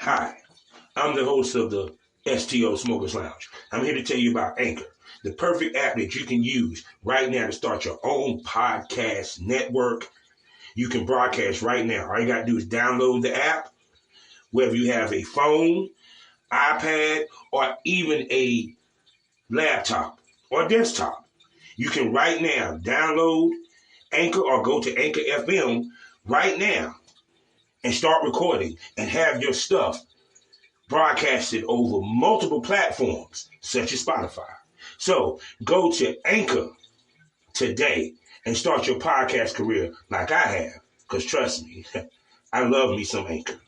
Hi, I'm the host of the STO Smokers Lounge. I'm here to tell you about Anchor, the perfect app that you can use right now to start your own podcast network. You can broadcast right now. All you got to do is download the app, whether you have a phone, iPad, or even a laptop or desktop. You can right now download Anchor or go to Anchor FM right now and start recording and have your stuff broadcasted over multiple platforms such as Spotify. So go to Anchor today and start your podcast career like I have. Because trust me, I love me some Anchor.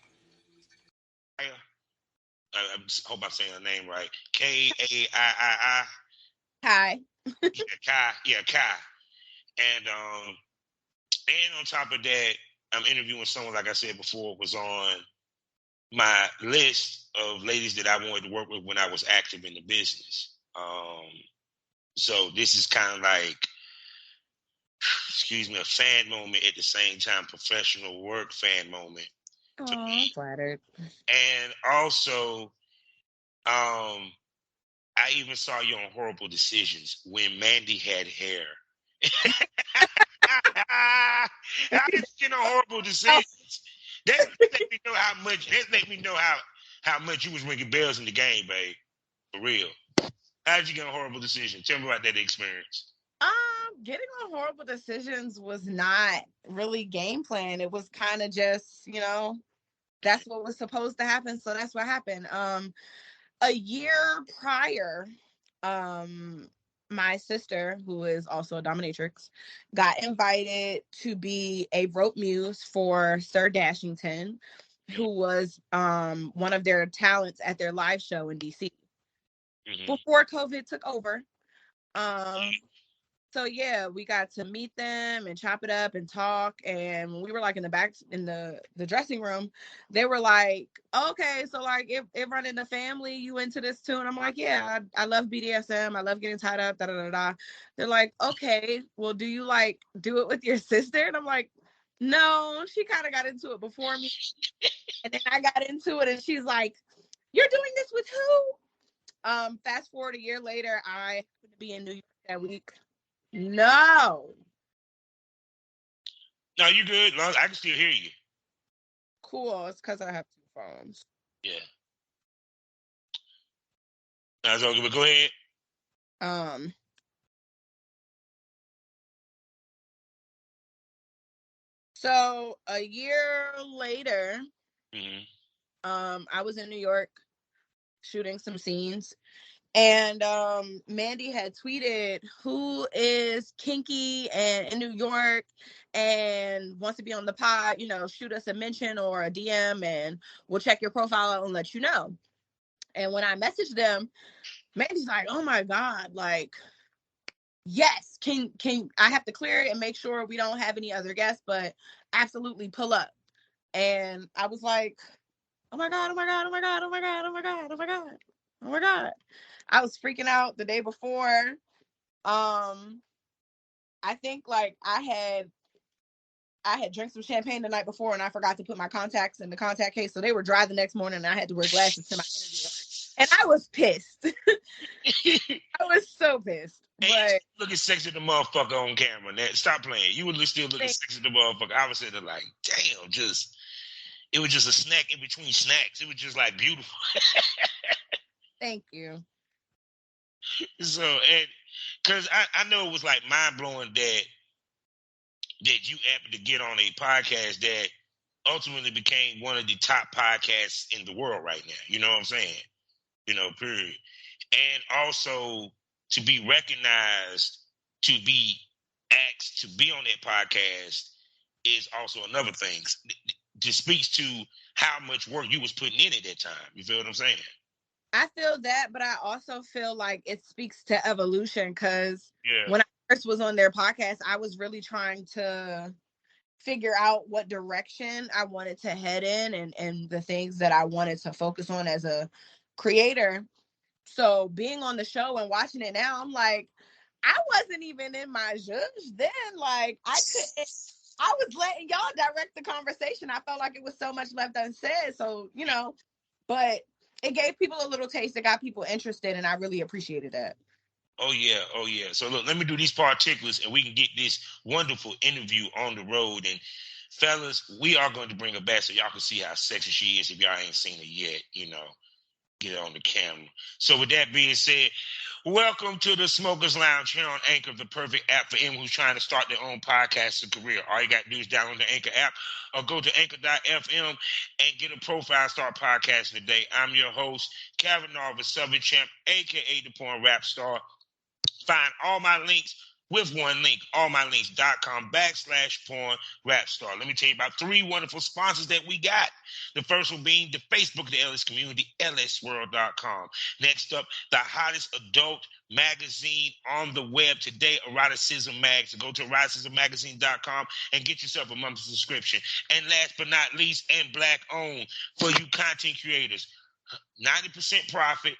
I hope I'm saying her name right. Kaii. Hi. Kai. And on top of that, I'm interviewing someone, like I said before, was on my list of ladies that I wanted to work with when I was active in the business. So this is kind of like, excuse me, a fan moment at the same time, professional work fan moment. Oh, flattered. And also, I even saw you on Horrible Decisions when Mandy had hair. I just get on Horrible Decisions. That let me know how much. That let me know how much you was ringing bells in the game, babe. For real. How did you get on Horrible Decisions? Tell me about that experience. Getting on Horrible Decisions was not really game plan. It was kind of just, that's what was supposed to happen. So that's what happened. A year prior, my sister, who is also a dominatrix, got invited to be a rope muse for Sir Dashington, who was one of their talents at their live show in DC before COVID took over. So yeah, we got to meet them and chop it up and talk. And when we were like in the back in the dressing room, they were like, "Okay, so like if running the family, you into this too?" And I'm like, "Yeah, I love BDSM. I love getting tied up." Da da da da. They're like, "Okay, well, do you like do it with your sister?" And I'm like, "No, she kind of got into it before me, and then I got into it, and she's like, 'You're doing this with who?'" Fast forward a year later, I happened to be in New York that week. No. No, you good. I can still hear you. Cool. It's because I have two phones. Yeah. That's okay, but go ahead. So a year later, I was in New York shooting some scenes. And Mandy had tweeted, "Who is kinky and in New York and wants to be on the pod, shoot us a mention or a DM and we'll check your profile out and let you know." And when I messaged them, Mandy's like, "Oh my God, like, yes, can I have to clear it and make sure we don't have any other guests, but absolutely pull up." And I was like, "Oh my God, oh my God, oh my God, oh my God, oh my God, oh my God, oh my God." I was freaking out the day before. I think like I had drank some champagne the night before and I forgot to put my contacts in the contact case. So they were dry the next morning and I had to wear glasses to my interview. And I was pissed. I was so pissed. But looking sexy the motherfucker on camera. Stop playing. You were still looking sexy the motherfucker. I was sitting there like, damn, it was just a snack in between snacks. It was just like beautiful. Thank you. So, and because I know it was like mind blowing that you happened to get on a podcast that ultimately became one of the top podcasts in the world right now. You know what I'm saying? Period. And also to be recognized, to be asked to be on that podcast is also another thing. Just speaks to how much work you was putting in at that time. You feel what I'm saying? I feel that, but I also feel like it speaks to evolution because when I first was on their podcast, I was really trying to figure out what direction I wanted to head in and the things that I wanted to focus on as a creator. So being on the show and watching it now, I'm like, I wasn't even in my zhuzh then. Like I was letting y'all direct the conversation. I felt like it was so much left unsaid. So, but it gave people a little taste. It got people interested, and I really appreciated that. Oh yeah, oh yeah. So look, let me do these particulars, and we can get this wonderful interview on the road. And fellas, we are going to bring her back so y'all can see how sexy she is. If y'all ain't seen her yet, get it on the camera. So with that being said, welcome to the Smokers Lounge here on Anchor, the perfect app for anyone who's trying to start their own podcasting career. All you got to do is download the Anchor app or go to anchor.fm and get a profile, start podcasting today. I'm your host, Kavanaugh, the Southern Champ, a.k.a. the Porn Rap Star. Find all my links with one link, allmylinks.com/porn rap star. Let me tell you about 3 wonderful sponsors that we got. The first one being the Facebook of the LS community, lsworld.com. Next up, the hottest adult magazine on the web today, Eroticism Mag. So go to eroticismmagazine.com and get yourself a monthly subscription. And last but not least, and black owned for you content creators, 90% profit.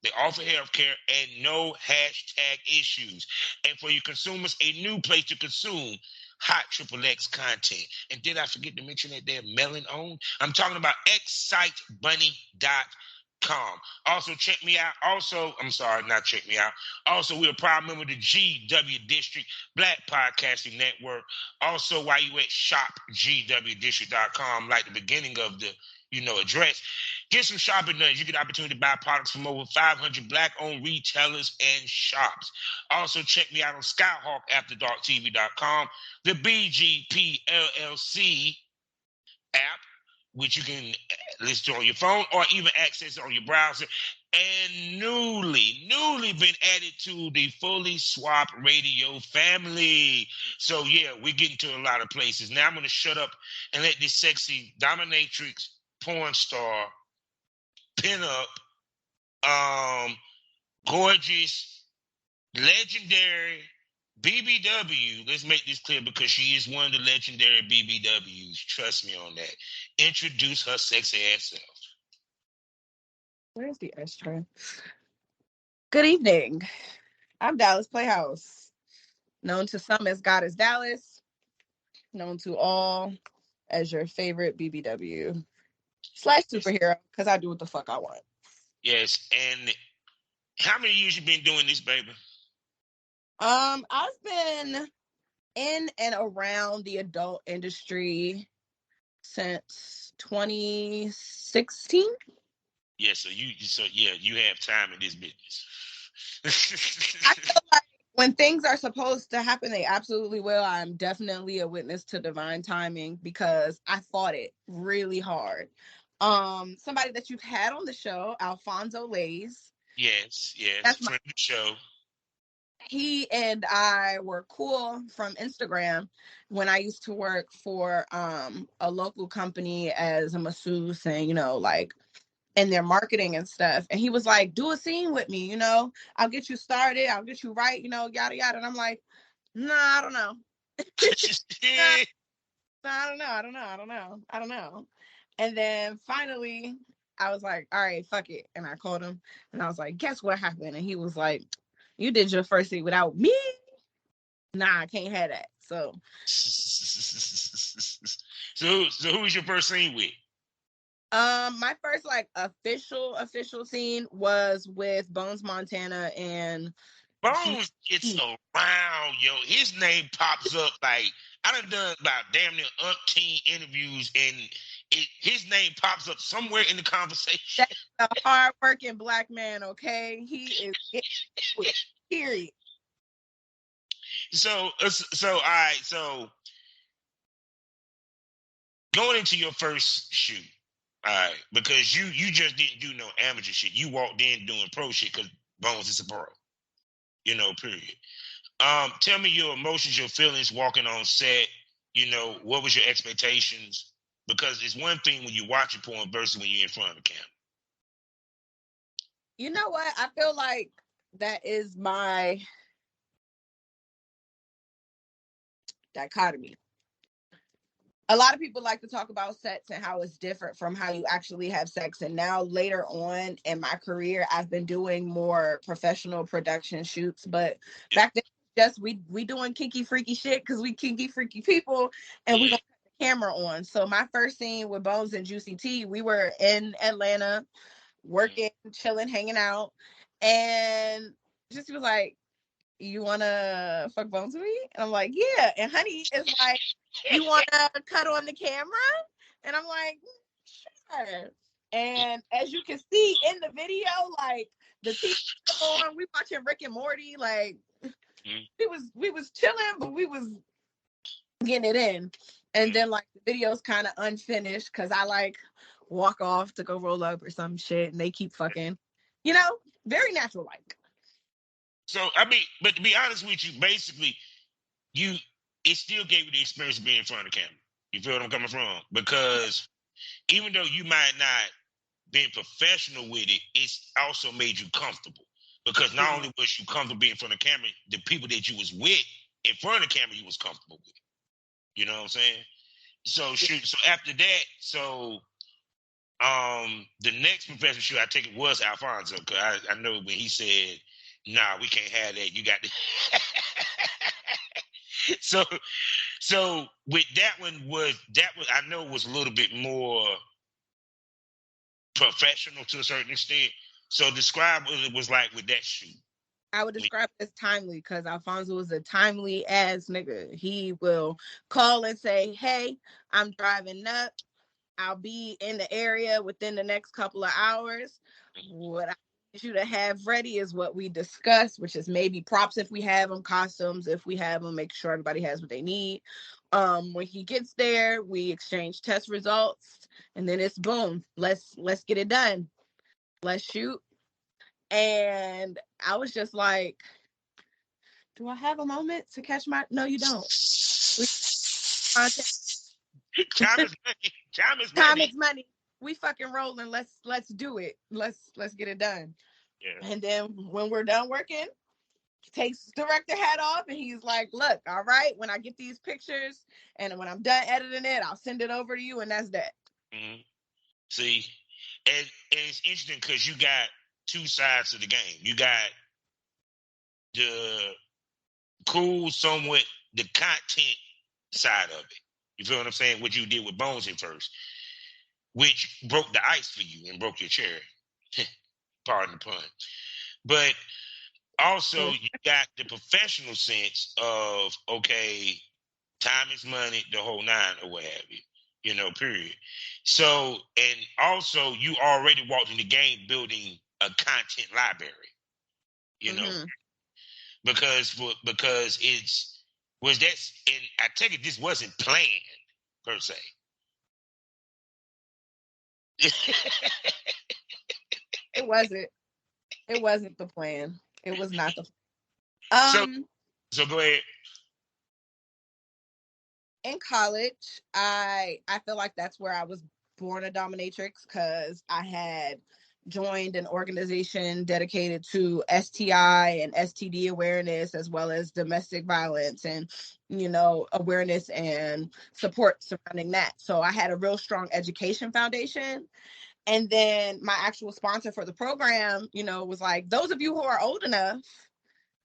They offer healthcare and no hashtag issues. And for your consumers, a new place to consume hot XXX content. And did I forget to mention that they're melon owned? I'm talking about excitebunny.com. Also, check me out. Also, we're a proud member of the GW District Black Podcasting Network. Also, while you at shopgwdistrict.com, like the beginning of the address, get some shopping done. You get the opportunity to buy products from over 500 black-owned retailers and shops. Also, check me out on SkyhawkAfterDarkTV.com, the BGP LLC app, which you can listen to on your phone or even access on your browser. And newly been added to the Fully Swap Radio family. So, yeah, we're getting to a lot of places. Now I'm going to shut up and let this sexy dominatrix, porn star, pinup, gorgeous, legendary BBW. Let's make this clear because she is one of the legendary BBWs. Trust me on that. Introduce her sexy ass self. Where's the ashtray? Good evening. I'm Dallas Playhouse, known to some as Goddess Dallas, known to all as your favorite BBW / superhero, because I do what the fuck I want. Yes, and how many years you been doing this, baby? I've been in and around the adult industry since 2016. Yeah, so you have time in this business. I feel like when things are supposed to happen, they absolutely will. I'm definitely a witness to divine timing because I fought it really hard. Somebody that you've had on the show, Alfonso Lays. Yes, That's friend of the show. He and I were cool from Instagram when I used to work for a local company as a masseuse and, in their marketing and stuff. And he was like, do a scene with me, I'll get you started. I'll get you right, yada, yada. And I'm like, nah, I don't know. I don't know. And then finally I was like, all right, fuck it. And I called him and I was like, guess what happened? And he was like, you did your first scene without me? Nah, I can't have that. So who was your first scene with? My first official scene was with Bones Montana, and Bones gets around, yo. His name pops up like I done about damn near umpteen interviews, and his name pops up somewhere in the conversation. That's a hard-working black man, okay? He is period. So all right, so going into your first shoot, all right, because you just didn't do no amateur shit. You walked in doing pro shit because Bones is a pro. Period. Tell me your emotions, your feelings walking on set. What was your expectations? Because it's one thing when you watch a porn versus when you're in front of the camera. You know what? I feel like that is my dichotomy. A lot of people like to talk about sets and how it's different from how you actually have sex. And now later on in my career, I've been doing more professional production shoots. But back then, just we doing kinky freaky shit because we kinky freaky people, and we gonna cut camera on. So my first scene with Bones and Juicy T, we were in Atlanta, working, chilling, hanging out, and Juicy was like, "You wanna fuck Bones with me?" And I'm like, "Yeah." And Honey is like, "You wanna cut on the camera?" And I'm like, "Sure." And as you can see in the video, like the TV on, we watching Rick and Morty, like we was chilling, but we was getting it in. And then like the video's kind of unfinished because I like walk off to go roll up or some shit and they keep fucking, very natural like. So I mean, but to be honest with you, basically, it still gave you the experience of being in front of the camera. You feel what I'm coming from? Because even though you might not been professional with it, it's also made you comfortable. Because not only was you comfortable being in front of the camera, the people that you was with in front of the camera, you was comfortable with. You know what I'm saying? So shoot. So after that, the next professional shoot I take it was Alfonso, because I know when he said, "Nah, we can't have that. You got to." So with that one I know was a little bit more professional to a certain extent. So describe what it was like with that shoot. I would describe it as timely because Alfonso is a timely ass nigga. He will call and say, "Hey, I'm driving up. I'll be in the area within the next couple of hours. What I need you to have ready is what we discussed, which is maybe props if we have them, costumes if we have them, make sure everybody has what they need." When he gets there, we exchange test results, and then it's boom. Let's get it done. Let's shoot. And I was just like, do I have a moment to catch my? No, you don't. Time is money. Time is money. Time is money. We fucking rolling. Let's do it. Let's get it done. Yeah. And then when we're done working, he takes director hat off and he's like, "Look, all right, when I get these pictures and when I'm done editing it, I'll send it over to you, and that's that." Mm-hmm. See, and it's interesting because you got two sides of the game. You got the cool, somewhat the content side of it. You feel what I'm saying? What you did with Bones at first, which broke the ice for you and broke your chair. Pardon the pun. But also you got the professional sense of, okay, time is money, the whole nine or what have you. Period. So, and also you already walked in the game building a content library, because and I take it this wasn't planned per se. It wasn't. It wasn't the plan. It was not the plan. So go ahead. In college, I feel like that's where I was born a dominatrix because I had joined an organization dedicated to STI and STD awareness as well as domestic violence and awareness and support surrounding that. So I had a real strong education foundation. And then my actual sponsor for the program, was like, those of you who are old enough,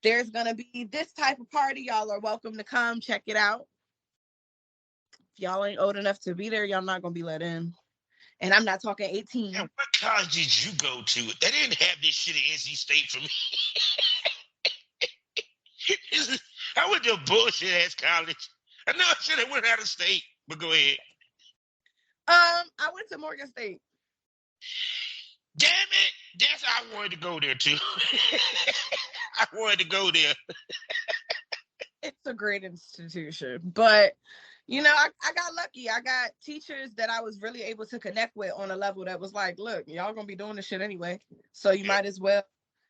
there's going to be this type of party. Y'all are welcome to come check it out. If y'all ain't old enough to be there, y'all not going to be let in. And I'm not talking 18. And what college did you go to? They didn't have this shit at NC State for me. I went to a bullshit ass college. I know I should have went out of state, but go ahead. I went to Morgan State. Damn it! That's how I wanted to go there too. I wanted to go there. It's a great institution, but I got lucky. I got teachers that I was really able to connect with on a level that was like, look, y'all gonna be doing this shit anyway, so you might as well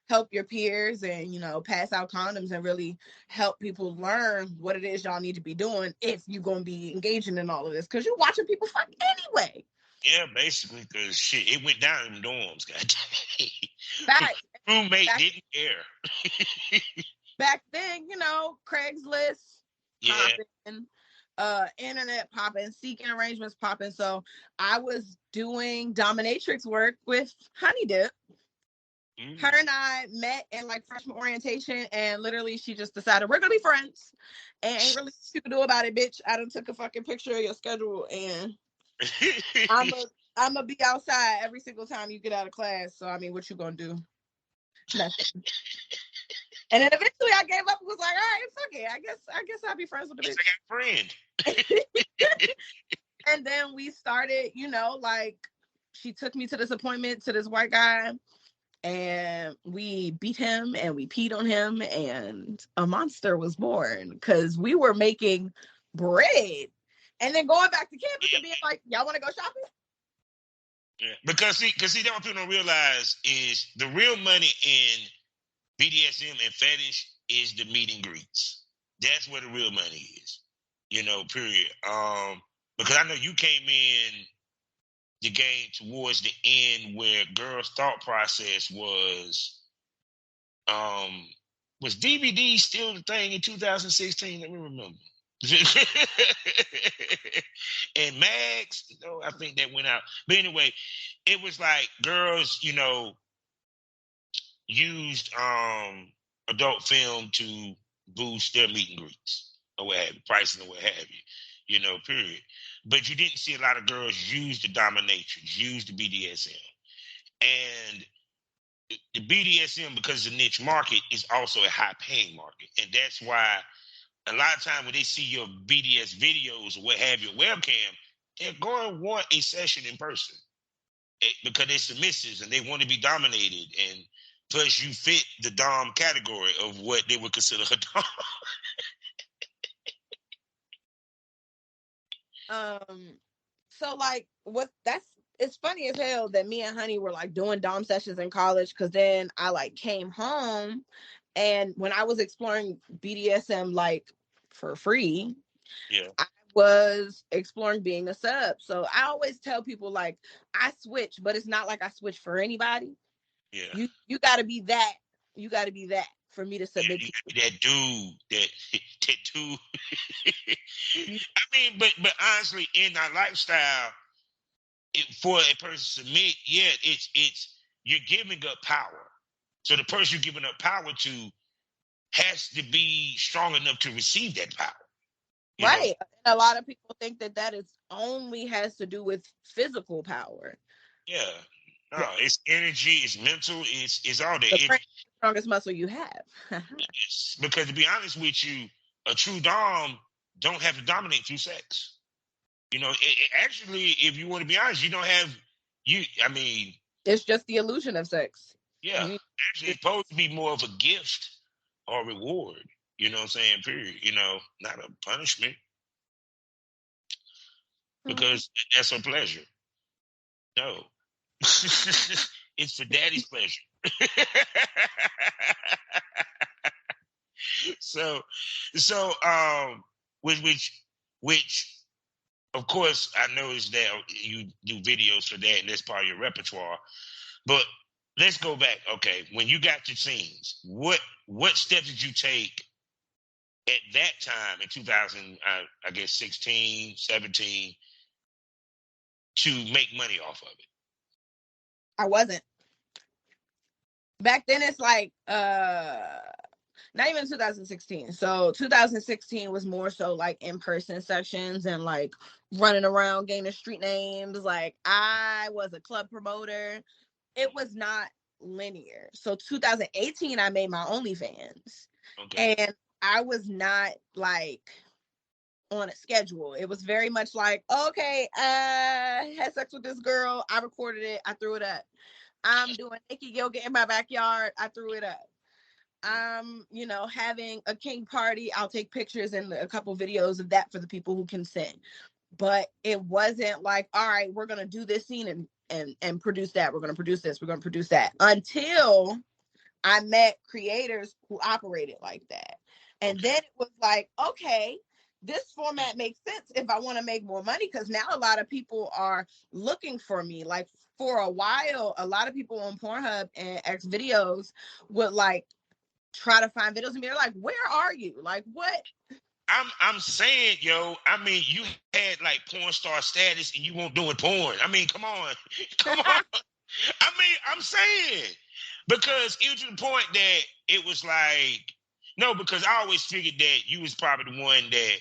help your peers and pass out condoms and really help people learn what it is y'all need to be doing if you're gonna be engaging in all of this, because you're watching people fuck anyway. Yeah, basically, because shit, it went down in the dorms. Back, roommate didn't care. Back then, Craigslist popping, internet popping, seeking arrangements popping. So I was doing dominatrix work with Honey Dip. Her and I met in like freshman orientation, and literally she just decided we're gonna be friends, and ain't really shit you can do about it, bitch. I done took a fucking picture of your schedule, and I'm gonna be outside every single time you get out of class. So I mean, what you gonna do? Nothing. And then eventually I gave up and was like, all right, fuck it. I guess I'll be friends with the bitch. I got a friend. And then we started, you know, like she took me to this appointment to this white guy, and we beat him and we peed on him, and a monster was born because we were making bread and then going back to campus and being like, y'all want to go shopping? Yeah. Because see, that what people don't realize is the real money in BDSM and fetish is the meet and greets. That's where the real money is. You know, period. Because I know you came in the game towards the end where girls' thought process was DVD still the thing in 2016? Let me remember. And Mags, you know, I think that went out. But anyway, it was like girls, you know, used adult film to boost their meet and greets or what have you, pricing or what have you, you know, period. But you didn't see a lot of girls use the dominatrix, use the BDSM. And the BDSM, because it's a niche market, is also a high paying market. And that's why a lot of times when they see your BDS videos or what have you, webcam, they're going to want a session in person because they're submissives and they want to be dominated. And plus, you fit the Dom category of what they would consider a Dom. So like it's funny as hell that me and Honey were like doing Dom sessions in college, because then I like came home, and when I was exploring BDSM like for free, yeah, I was exploring being a sub. So I always tell people like I switch, but it's not like I switch for anybody. yeah. You gotta be that. You gotta be that for me to submit to You. That dude, that dude. you. I mean, but honestly, in our lifestyle, for a person to submit, yeah, it's you're giving up power. So the person you're giving up power to has to be strong enough to receive that power. Right. And a lot of people think that is only has to do with physical power. Yeah. No, it's energy, it's mental, it's all that. The strongest muscle you have. Because to be honest with you, a true dom don't have to dominate through sex. You know, actually, if you want to be honest, you don't have you. I mean, it's just the illusion of sex. Yeah, actually, it's supposed to be more of a gift or reward. You know what I'm saying? Period. You know, not a punishment, because that's a pleasure. No, it's for daddy's pleasure. so, which, of course, I noticed that you do videos for that, and that's part of your repertoire. But let's go back. Okay, when you got your scenes, what steps did you take at that time in 2000, I guess 16, 17, to make money off of it? I wasn't. Back then it's like not even 2016. So 2016 was more so like in-person sessions and like running around gaining street names. Like I was a club promoter. It was not linear. So 2018 I made my OnlyFans. Okay. And I was not like on a schedule. It was very much like, okay, I had sex with this girl, I recorded it, I threw it up. I'm doing naked yoga in my backyard, I threw it up. I'm, you know, having a king party, I'll take pictures and a couple videos of that for the people who consent. But it wasn't like, all right, we're gonna do this scene and produce that. We're gonna produce this, we're gonna produce that. Until I met creators who operated like that. And then it was like, okay, this format makes sense if I want to make more money, because now a lot of people are looking for me. Like for a while, a lot of people on Pornhub and X videos would like try to find videos of me. They're like, where are you? Like what? I'm saying, yo, I mean, you had like porn star status and you weren't doing porn. I mean, come on. Come on. I mean, I'm saying, Because it was to the point that it was like, no, because I always figured that you was probably the one that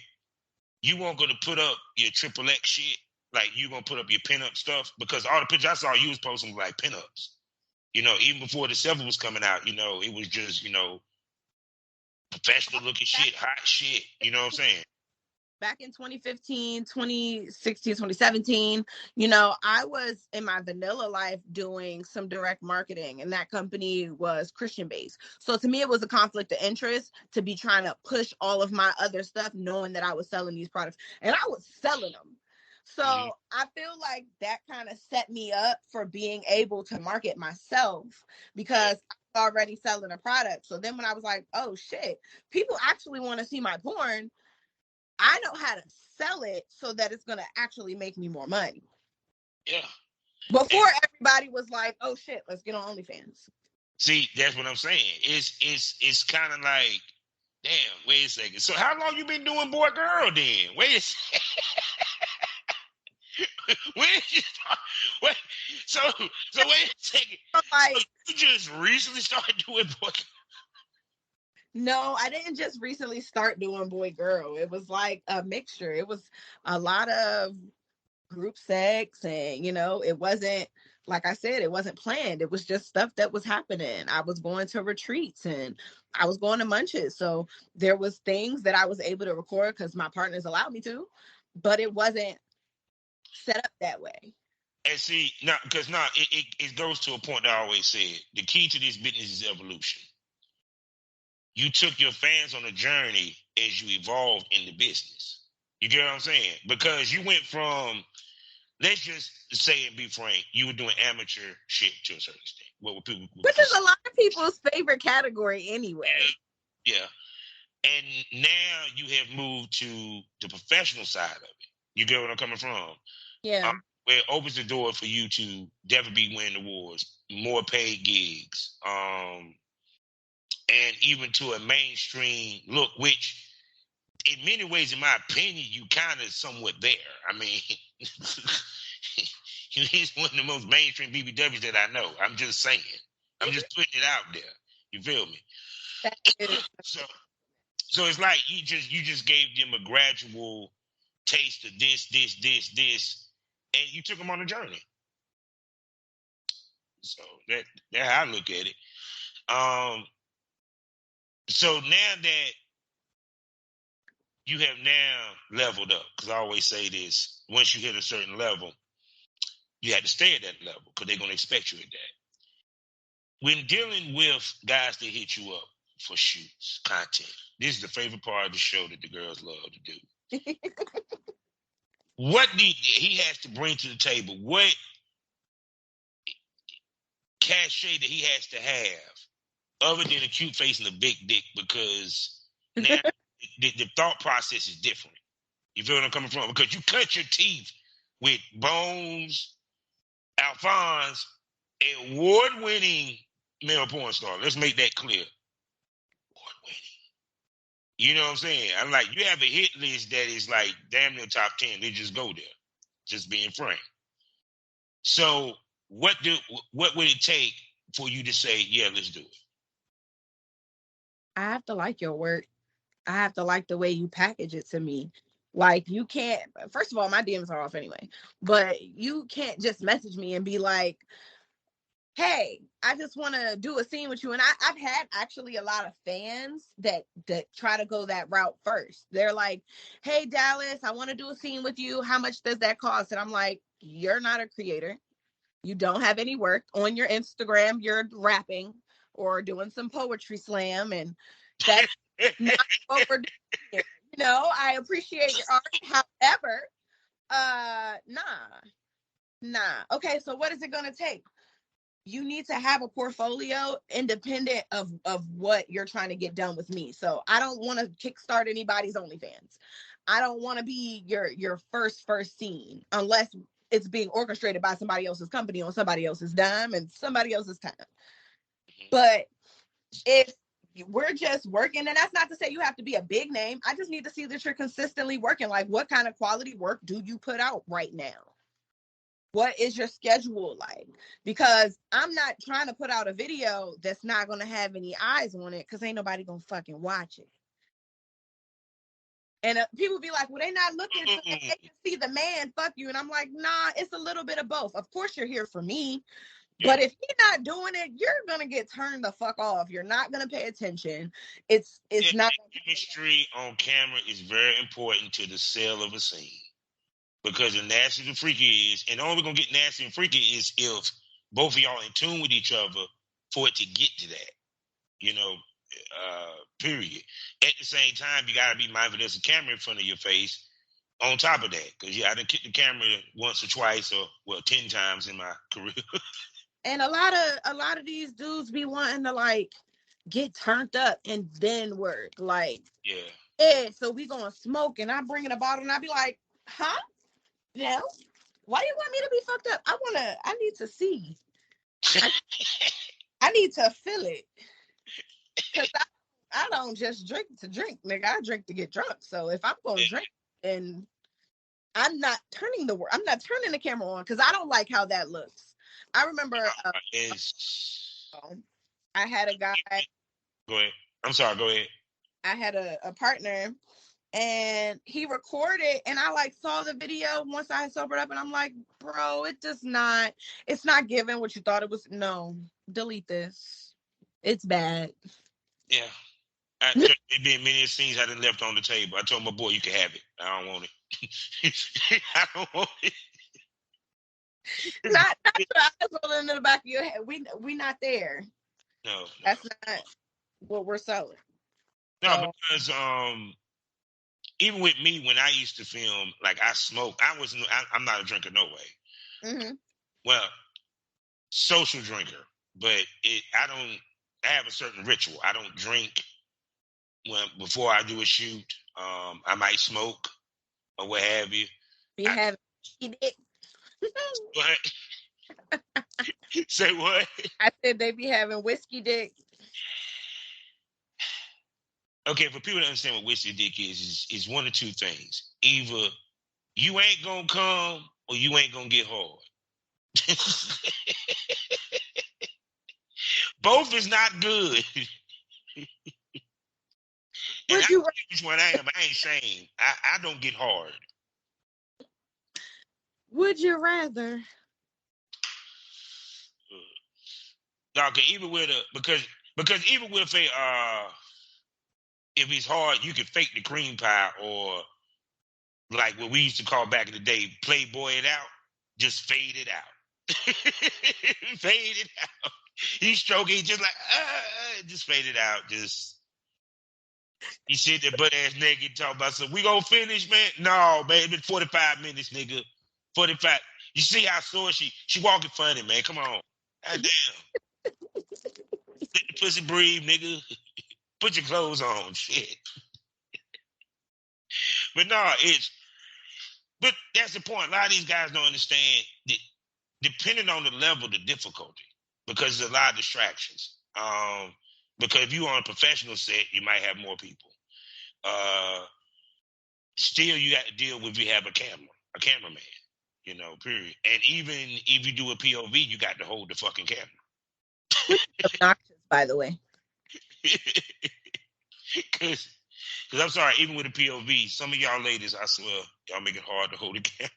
you weren't going to put up your triple X shit. Like, you going to put up your pinup stuff. Because all the pictures I saw you was posting like pinups. You know, even before the 7 was coming out, you know, it was just, you know, professional looking shit, hot shit. You know what I'm saying? Back in 2015, 2016, 2017, you know, I was in my vanilla life doing some direct marketing, and that company was Christian based. So to me, it was a conflict of interest to be trying to push all of my other stuff, knowing that I was selling these products, and I was selling them. So I feel like that kind of set me up for being able to market myself, because I was already selling a product. So then when I was like, oh shit, people actually want to see my porn, I know how to sell it so that it's going to actually make me more money. Yeah. Before everybody was like, oh shit, let's get on OnlyFans. See, that's what I'm saying. It's kind of like, damn, wait a second. So how long you been doing boy girl then? Wait a second. When did you start? Wait, so wait a second. Like, so you just recently started doing boy girl? No, I didn't just recently start doing boy girl. It was like a mixture. It was a lot of group sex, and you know, it wasn't, like I said, it wasn't planned. It was just stuff that was happening. I was going to retreats and I was going to munches. So there was things that I was able to record because my partners allowed me to, but it wasn't set up that way. And see, because it goes to a point that I always said. The key to this business is evolution. You took your fans on a journey as you evolved in the business. You get what I'm saying? Because you went from, let's just say and be frank, you were doing amateur shit to a certain extent. Which is a lot of people's favorite category anyway. Yeah. And now you have moved to the professional side of it. You get what I'm coming from? Yeah. Where it opens the door for you to definitely be winning awards, more paid gigs, and even to a mainstream look, which in many ways, in my opinion, you kind of somewhat there. I mean, he's one of the most mainstream BBWs that I know. I'm just saying. I'm just putting it out there. You feel me? So it's like you just gave them a gradual taste of this, and you took them on a journey. So that's how I look at it. So now that you have now leveled up, because I always say this, once you hit a certain level, you have to stay at that level because they're going to expect you at that. When dealing with guys that hit you up for shoots, content, this is the favorite part of the show that the girls love to do. What he has to bring to the table? What cachet that he has to have other than a cute face and a big dick? Because now the thought process is different. You feel where I'm coming from? Because you cut your teeth with Bones, Alphonse, award-winning male porn star. Let's make that clear. Award-winning. You know what I'm saying? I'm like, you have a hit list that is like damn near top 10. They just go there. Just being frank. So what would it take for you to say, yeah, let's do it? I have to like your work. I have to like the way you package it to me. Like, you can't, first of all, my DMs are off anyway, but you can't just message me and be like, hey, I just want to do a scene with you. And I've had actually a lot of fans that try to go that route first. They're like, hey, Dallas, I want to do a scene with you. How much does that cost? And I'm like, you're not a creator. You don't have any work on your Instagram. You're rapping or doing some poetry slam. And that's not what we're doing here. You know, I appreciate your art. However, nah. Okay, so what is it going to take? You need to have a portfolio independent of what you're trying to get done with me. So I don't want to kickstart anybody's OnlyFans. I don't want to be your first scene unless it's being orchestrated by somebody else's company on somebody else's dime and somebody else's time. But if we're just working, and that's not to say you have to be a big name. I just need to see that you're consistently working. Like, what kind of quality work do you put out right now? What is your schedule like? Because I'm not trying to put out a video that's not going to have any eyes on it because ain't nobody going to fucking watch it. And people be like, well, they not looking so they can see the man fuck you. And I'm like, nah, it's a little bit of both. Of course you're here for me. Yeah. But if you're not doing it, you're going to get turned the fuck off. You're not going to pay attention. It's not. Chemistry on camera is very important to the sale of a scene. Because the nasty and freaky is, and only going to get nasty and freaky is if both of y'all in tune with each other for it to get to that. You know, period. At the same time, you got to be mindful there's a camera in front of your face on top of that. Because, I done kicked the camera once or twice or, 10 times in my career. And a lot of these dudes be wanting to, like, get turned up and then work. Like, yeah, so we going to smoke and I'm bringing a bottle and I be like, huh? Yeah. Why do you want me to be fucked up? I need to see. I need to feel it. Because I don't just drink to drink, nigga. I drink to get drunk. So if I'm going to drink and I'm not turning the camera on because I don't like how that looks. I remember I had a guy. Go ahead. I'm sorry. Go ahead. I had a partner and he recorded and I like saw the video once I had sobered up and I'm like, bro, it's not giving what you thought it was. No, delete this. It's bad. Yeah. There been many scenes I done left on the table. I told my boy, you can have it. I don't want it. I don't want it. Not your eyes rolling in the back of your head. We not there. No. That's not what we're selling. No, because even with me, when I used to film, like I smoke, I'm not a drinker, no way. Mm-hmm. Well, social drinker, but I have a certain ritual. I don't drink before I do a shoot. I might smoke or what have you. You have dick. What? Say what? I said they be having whiskey dick. Okay, for people to understand what whiskey dick is one of two things. Either you ain't gonna come or you ain't gonna get hard. Both is not good. And which one I am. I ain't saying I don't get hard. Would you rather? No, because even with if it's hard, you can fake the cream pie or like what we used to call back in the day, Playboy it out. Just fade it out. Fade it out. He's stroking, just like just fade it out. Just he sit there butt ass naked talking about something. We gonna finish, man? No, man. It's been 45 minutes, nigga. 45. You see how sore she walking funny, man. Come on. God damn. Let the pussy breathe, nigga. Put your clothes on. Shit. But no, but that's the point. A lot of these guys don't understand that depending on the level of difficulty, because there's a lot of distractions. Because if you're on a professional set, you might have more people. Still, you got to deal with if you have a cameraman, period. And even if you do a POV, you got to hold the fucking camera. Obnoxious, by the way. Because I'm sorry, even with a POV, some of y'all ladies, I swear, y'all make it hard to hold the camera.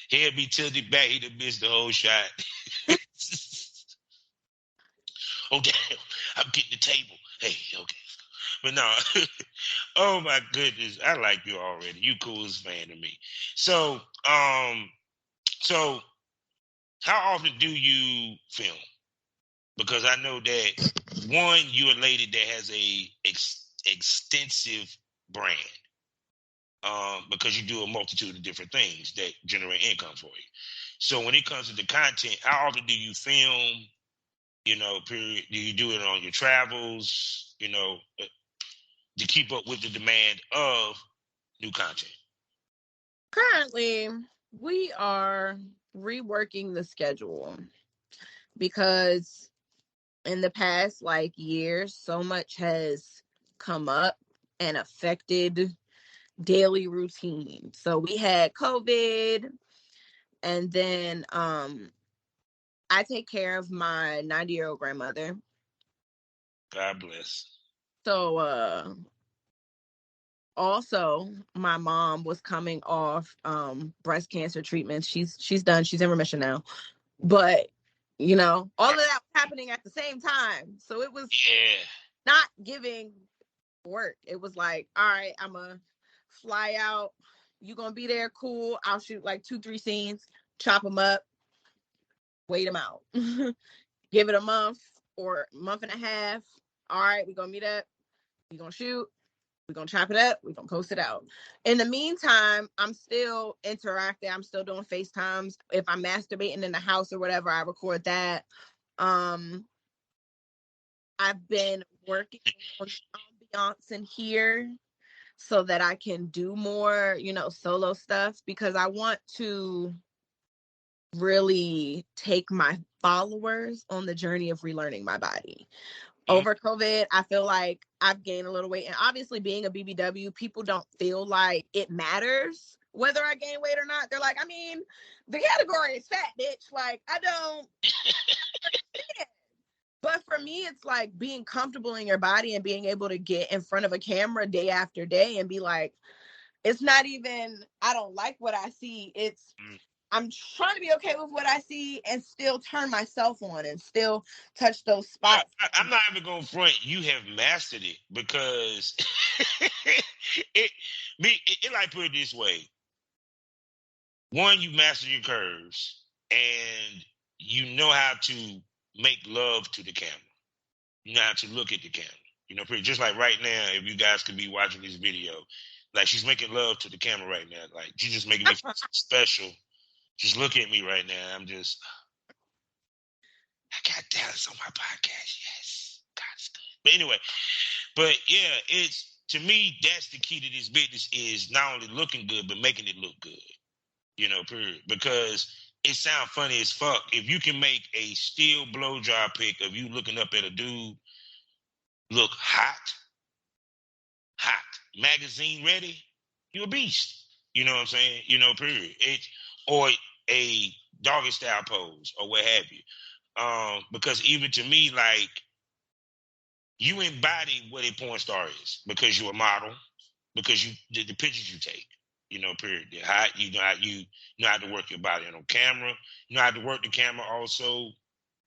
He'll be tilted back, he'd have missed the whole shot. Oh, damn, I'm getting the table. Hey, okay. But no, oh my goodness, I like you already. You coolest fan to me. So how often do you film? Because I know that one, you're a lady that has a extensive brand. Because you do a multitude of different things that generate income for you. So when it comes to the content, how often do you film? Period. Do you do it on your travels? To keep up with the demand of new content. Currently, we are reworking the schedule because in the past years, so much has come up and affected daily routine. So we had COVID, and then I take care of my 90-year-old grandmother. God bless. So also my mom was coming off breast cancer treatments. She's done. She's in remission now. But all of that was happening at the same time. So it was not giving work. It was like, all right, I'm gonna fly out. You gonna be there? Cool. I'll shoot like 2-3 scenes, chop them up, wait them out. Give it a month or month and a half. All right, we're gonna meet up. We're gonna shoot. We're gonna chop it up. We're gonna post it out. In the meantime, I'm still interacting. I'm still doing FaceTimes. If I'm masturbating in the house or whatever, I record that. I've been working on ambiance in here so that I can do more, solo stuff, because I want to really take my followers on the journey of relearning my body. Over COVID, I feel like I've gained a little weight. And obviously, being a BBW, people don't feel like it matters whether I gain weight or not. They're like, I mean, the category is fat, bitch. Like, I don't. But for me, it's like being comfortable in your body and being able to get in front of a camera day after day and be like, it's not even, I don't like what I see. It's, I'm trying to be okay with what I see and still turn myself on and still touch those spots. I'm not even going to front. You have mastered it, because it like, put it this way. One, you master your curves, and you know how to make love to the camera. You know how to look at the camera. Just like right now, if you guys could be watching this video, like, she's making love to the camera right now. Like, she's just making me feel special. Just look at me right now. I got Dallas on my podcast. Yes. God is good. But anyway, yeah, to me, that's the key to this business, is not only looking good, but making it look good. Period. Because it sounds funny as fuck. If you can make a still blowjob pic of you looking up at a dude look hot, magazine ready, you're a beast. You know what I'm saying? Period. Or a doggy style pose or what have you. Because even to me, like, you embody what a porn star is, because you're a model, because the pictures you take. Period. You know how to work your body on camera. You know how to work the camera also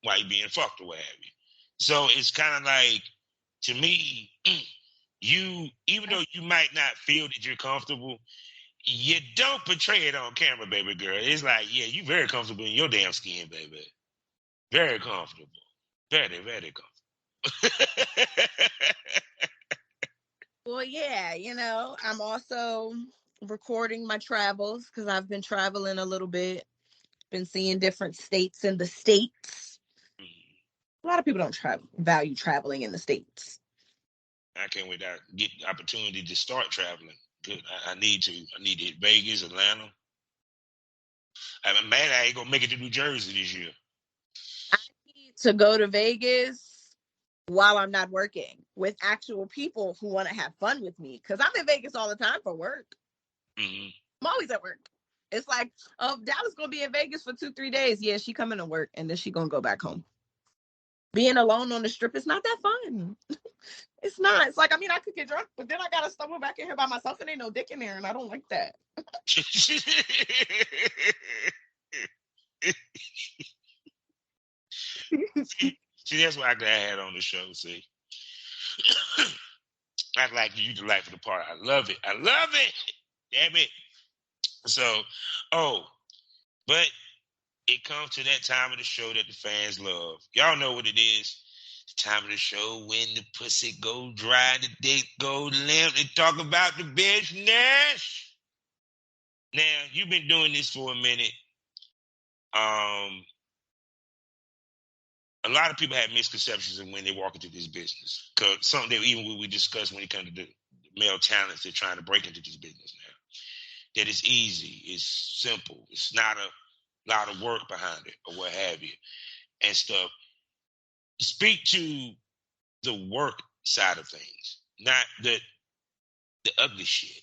while you're being fucked or what have you. So it's kind of like, to me, even though you might not feel that you're comfortable, you don't portray it on camera, baby girl. It's like, yeah, you're very comfortable in your damn skin, baby. Very comfortable. Very, very comfortable. Well, yeah, I'm also recording my travels because I've been traveling a little bit, been seeing different states in the States. A lot of people don't value traveling in the States. I can't wait to get the opportunity to start traveling. Good. I need to. I need to hit Vegas, Atlanta. I'm mad I ain't gonna make it to New Jersey this year. I need to go to Vegas while I'm not working with actual people who want to have fun with me, because I'm in Vegas all the time for work. I'm always at work. It's like, oh, Dallas gonna be in Vegas for 2-3 days. Yeah, she coming to work and then she gonna go back home. Being alone on the strip is not that fun. It's not. It's like, I mean, I could get drunk, but then I gotta stumble back in here by myself and ain't no dick in there, and I don't like that. See, that's why I had on the show. See, I like you, the life of the party. I love it. I love it. Damn it. So, but it comes to that time of the show that the fans love. Y'all know what it is. The time of the show when the pussy go dry, the dick go limp, and talk about the business. Now, you've been doing this for a minute. A lot of people have misconceptions of when they walk into this business. Because something that even we discussed when it comes to the male talents, they're trying to break into this business now. That it's easy, it's simple, it's not a lot of work behind it or what have you and stuff. Speak to the work side of things, not the ugly shit,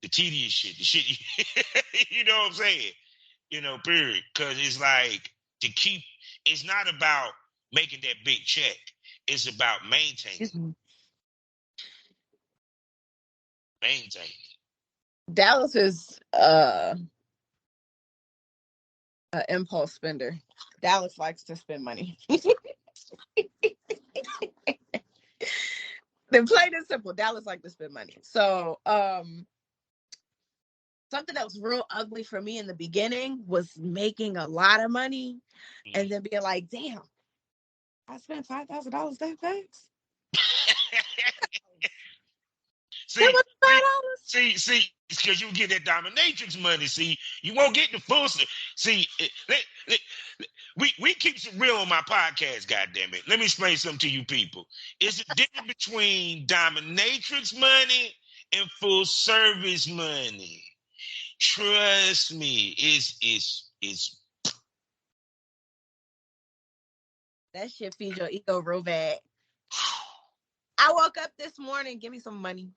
the tedious shit, the shit. You know what I'm saying? Period. Because it's like it's not about making that big check. It's about maintaining. Dallas is an impulse spender. Dallas likes to spend money. Then plain and simple, Dallas like to spend money. So something that was real ugly for me in the beginning was making a lot of money and then being like, damn, I spent $5,000 that fast. See, because you get that dominatrix money. See, you won't get the full. See, we keep some real on my podcast. Goddamn it! Let me explain something to you people. It's a difference between dominatrix money and full service money. Trust me, it's that shit feeds your ego real bad. I woke up this morning, give me some money.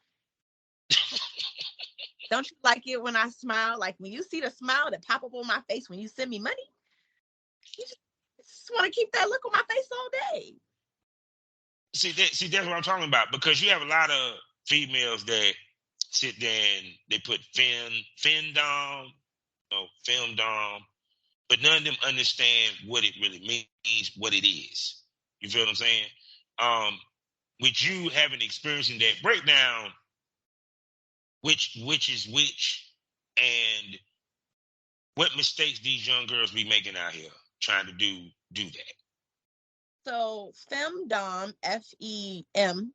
Don't you like it when I smile? Like when you see the smile that pop up on my face when you send me money, you just want to keep that look on my face all day. See, that's what I'm talking about, because you have a lot of females that sit there and they put femdom, but none of them understand what it really means, what it is. You feel what I'm saying? With you having experiencing that breakdown, which is which, and what mistakes these young girls be making out here trying to do that. So femdom, FEM,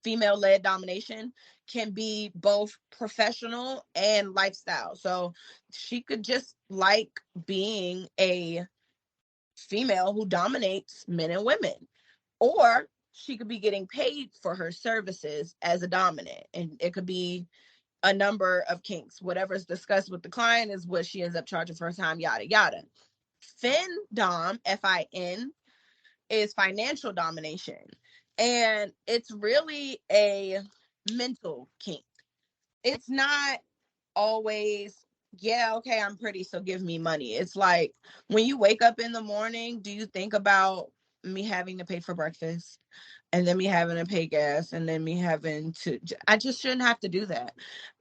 female-led domination, can be both professional and lifestyle. So she could just like being a female who dominates men and women, or she could be getting paid for her services as a dominant, and it could be a number of kinks. Whatever's discussed with the client is what she ends up charging for her time, yada yada. Findom, FIN, is financial domination, and it's really a mental kink. It's not always, yeah, okay, I'm pretty, so give me money. It's like when you wake up in the morning, do you think about me having to pay for breakfast and then me having to pay gas and then me having to, I just shouldn't have to do that.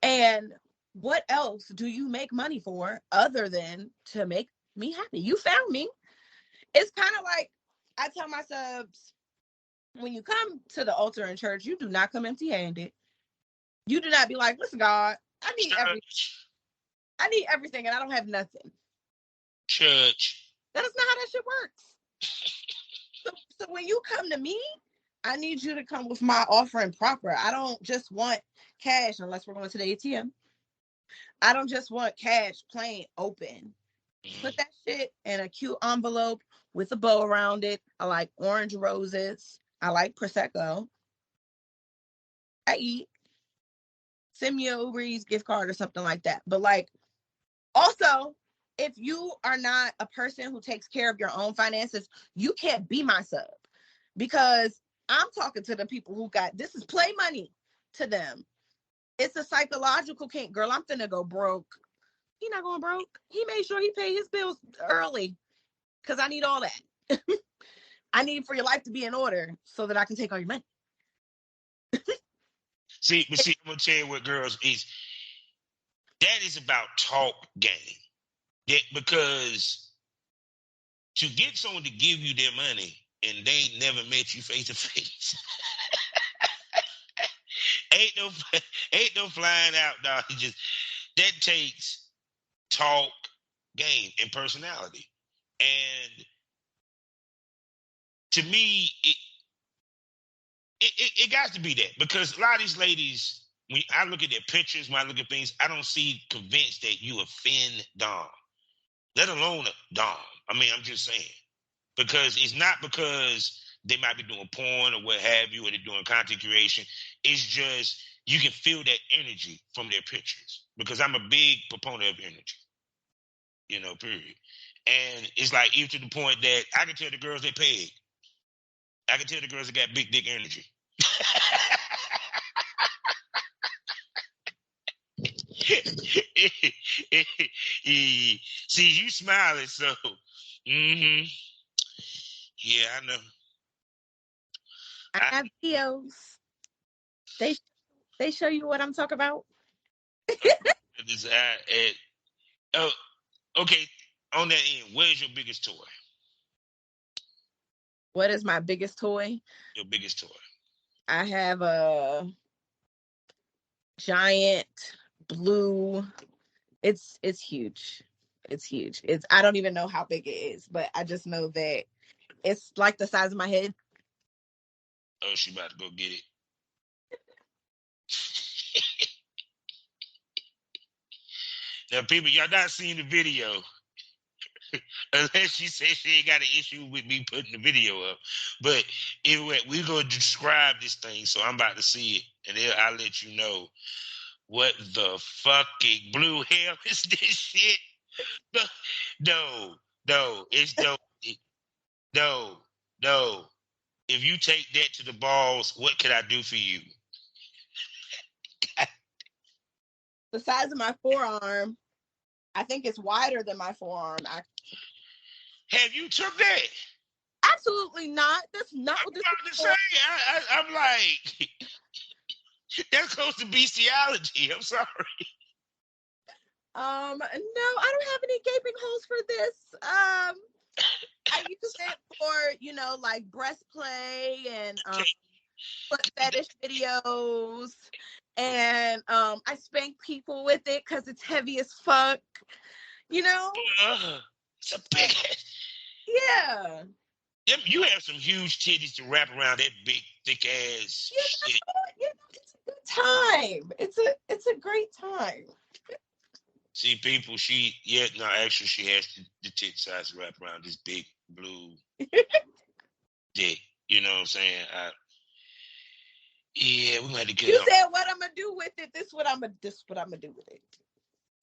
And what else do you make money for other than to make me happy? You found me. It's kind of like I tell my subs, when you come to the altar in church, you do not come empty-handed. You do not be like, listen, God, I need everything and I don't have nothing. Church. That is not how that shit works. So when you come to me, I need you to come with my offering proper. I don't just want cash unless we're going to the ATM. I don't just want cash plain open. Put that shit in a cute envelope with a bow around it. I like orange roses. I like Prosecco. I eat. Send me a Uber Eats gift card or something like that. But like, also, if you are not a person who takes care of your own finances, you can't be my sub, because I'm talking to the people who got, this is play money to them. It's a psychological kink. Girl, I'm finna go broke. He not going broke. He made sure he paid his bills early because I need all that. I need for your life to be in order so that I can take all your money. See, I'm gonna tell you what, girls, that is about talk game. That, because to get someone to give you their money and they ain't never met you face to face, ain't no flying out, dog. Just that takes talk game and personality. And to me, it got to be that, because a lot of these ladies, when I look at their pictures, when I look at things, I don't see convinced that you offend Dom, let alone a Dom. I mean, I'm just saying, because it's not because they might be doing porn or what have you, or they're doing content creation. It's just you can feel that energy from their pictures, because I'm a big proponent of energy, period. And it's like, even to the point that I can tell the girls they paid. I can tell the girls that got big dick energy. See, you smiling, so yeah, I know. I have videos. They they show you what I'm talking about. Oh, okay. On that end, where's your biggest toy? What is my biggest toy? Your biggest toy. I have a giant blue. It's huge. It's huge. It's I don't even know how big it is, but I just know that it's like the size of my head. Oh, she about to go get it. Now, people, y'all not seeing the video. Unless she says she ain't got an issue with me putting the video up. But anyway, we're going to describe this thing, so I'm about to see it, and then I'll let you know what the fucking blue hell is this shit. No, it's dope. No, no. If you take that to the balls, what can I do for you? The size of my forearm. I think it's wider than my forearm. Have you took that? Absolutely not. That's not what this I'm about is to for. say. I'm like, that's close to bestiality. I'm sorry. No, I don't have any gaping holes for this. I use it for, like breast play and foot fetish videos. And I spank people with it because it's heavy as fuck. It's a big. Yeah. You have some huge titties to wrap around that big, thick ass shit. It's a good time. It's a great time. See, people, actually, she has the tit size to wrap around this big blue dick. You know what I'm saying? We're gonna have to get You on. said what I'm gonna do with it. This is what I'm gonna do with it.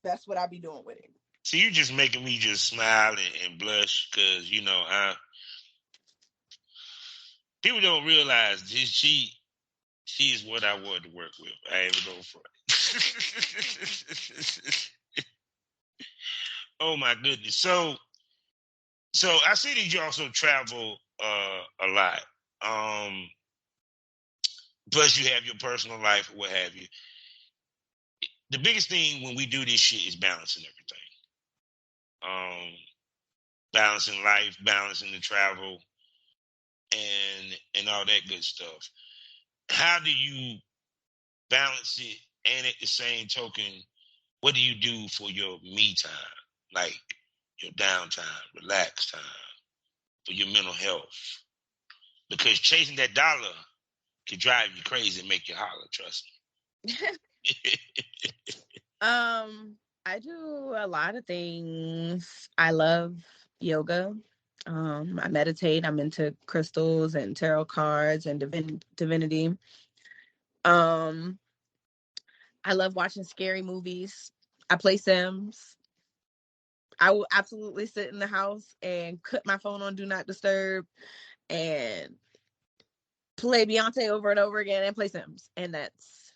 That's what I'll be doing with it. See, you just making me just smile and blush because people don't realize she is what I wanted to work with. I ain't even going for it. Oh my goodness. So I see that you also travel a lot. Plus you have your personal life or what have you. The biggest thing when we do this shit is balancing everything. Balancing life, balancing the travel, and all that good stuff. How do you balance it? And at the same token, what do you do for your me time? Like your downtime, relax time, for your mental health. Because chasing that dollar can drive you crazy and make you holler, trust me. I do a lot of things. I love yoga. I meditate. I'm into crystals and tarot cards and divinity. I love watching scary movies. I play Sims. I will absolutely sit in the house and put my phone on Do Not Disturb and play Beyonce over and over again and play Sims. And that's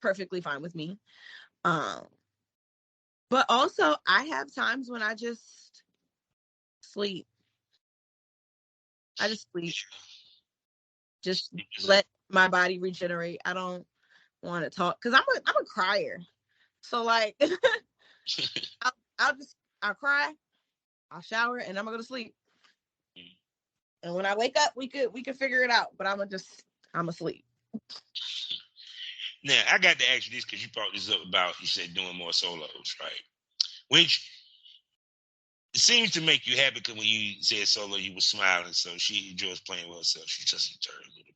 perfectly fine with me. But also I have times when I just sleep. I just sleep. Just let my body regenerate. I don't want to talk because I'm a crier. So like I'll cry, I'll shower, and I'm gonna go to sleep. And when I wake up, we could figure it out. But I'm asleep. Now I got to ask you this because you brought this up about you said doing more solos, right? Which it seems to make you happy because when you said solo, you were smiling. So she enjoys playing with herself. She's just a dirty little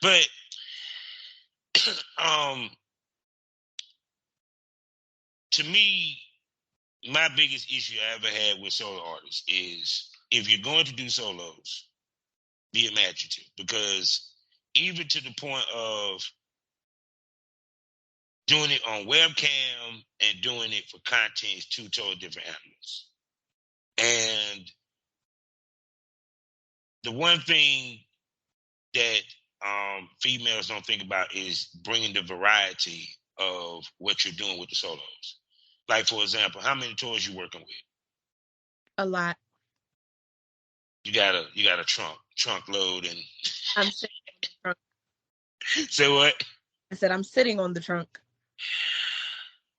girl. But to me, my biggest issue I ever had with solo artists is if you're going to do solos, be imaginative. Because even to the point of doing it on webcam and doing it for content is two totally different animals. And the one thing that females don't think about is bringing the variety of what you're doing with the solos. Like, for example, how many toys you working with? A lot. You got a trunk load, and I'm sitting on the trunk. say what? I said I'm sitting on the trunk.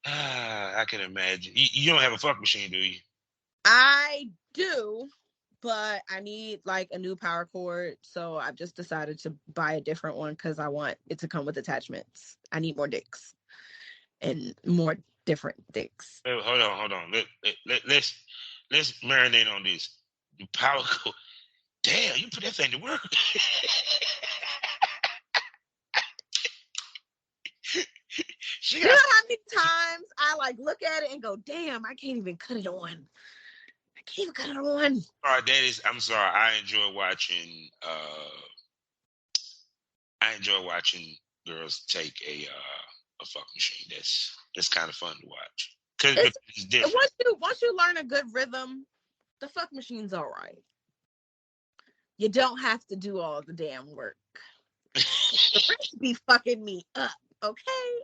I can imagine. You don't have a fuck machine, do you? I do, but I need like a new power cord, so I've just decided to buy a different one because I want it to come with attachments. I need more dicks and more different dicks. Hey, hold on. Let's marinate on this. The power cord. Damn, you put that thing to work. You know how many times I like look at it and go, damn, I can't even cut it on. I can't even cut it on. All right, I'm sorry. I enjoy watching girls take a fuck machine. That's kind of fun to watch. Cause it's different. Once you learn a good rhythm, the fuck machine's all right. You don't have to do all the damn work. The rest be fucking me up, okay?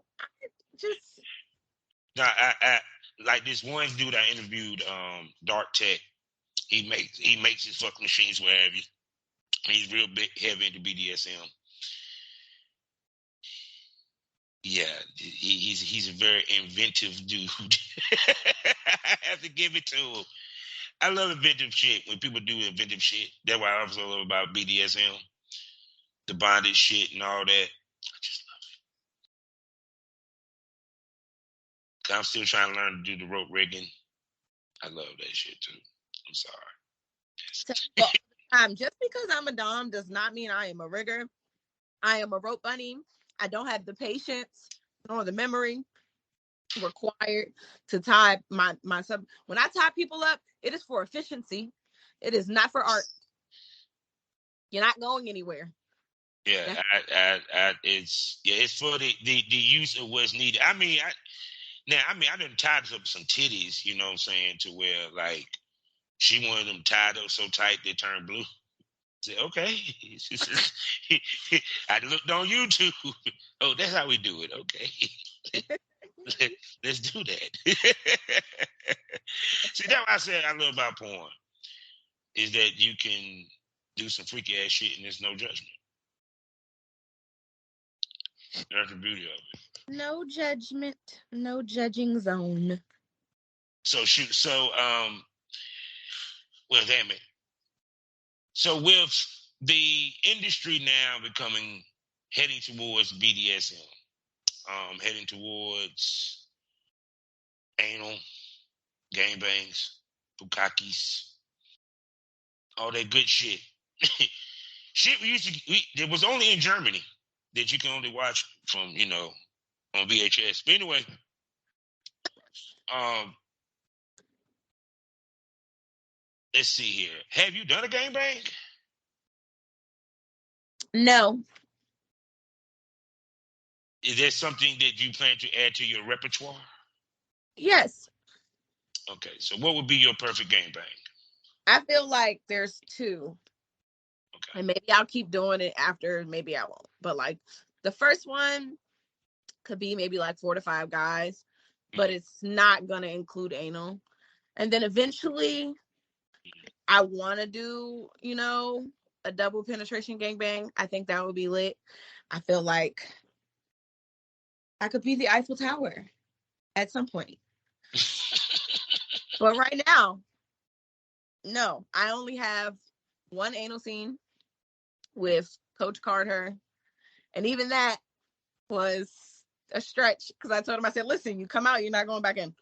I like this one dude I interviewed, Dark Tech. He makes his fuck machines wherever. He's real big, heavy into BDSM. Yeah, he's a very inventive dude. I have to give it to him. I love inventive shit. When people do inventive shit, that's why I also love about BDSM, the bondage shit and all that. I just love it. I'm still trying to learn to do the rope rigging. I love that shit too. I'm sorry. Just because I'm a dom does not mean I am a rigger. I am a rope bunny. I don't have the patience nor the memory required to tie my sub. When I tie people up, it is for efficiency. It is not for art. You're not going anywhere. Yeah, it's for the use of what's needed. I done tied up some titties, you know what I'm saying, to where like she wanted them tied up so tight they turned blue. I said, okay. I looked on YouTube. Oh, that's how we do it. Okay. Let's do that. See, that's what I said I love about porn. Is that you can do some freaky ass shit and there's no judgment. That's the beauty of it. No judgment, no judging zone. Well, damn it. So with the industry now heading towards BDSM, heading towards anal, gangbangs, bukakis, all that good shit. Shit it was only in Germany that you can only watch from, on VHS. But anyway, let's see here. Have you done a gangbang? No. Is there something that you plan to add to your repertoire? Yes. Okay, so what would be your perfect gangbang? I feel like there's two. Okay. And maybe I'll keep doing it after, maybe I won't. But like the first one could be maybe like 4 to 5 guys, but it's not going to include anal. And then eventually I want to do, a double penetration gangbang. I think that would be lit. I feel like I could be the Eiffel Tower at some point. But right now, no, I only have one anal scene with Coach Carter. And even that was a stretch because I told him, I said, listen, you come out, you're not going back in.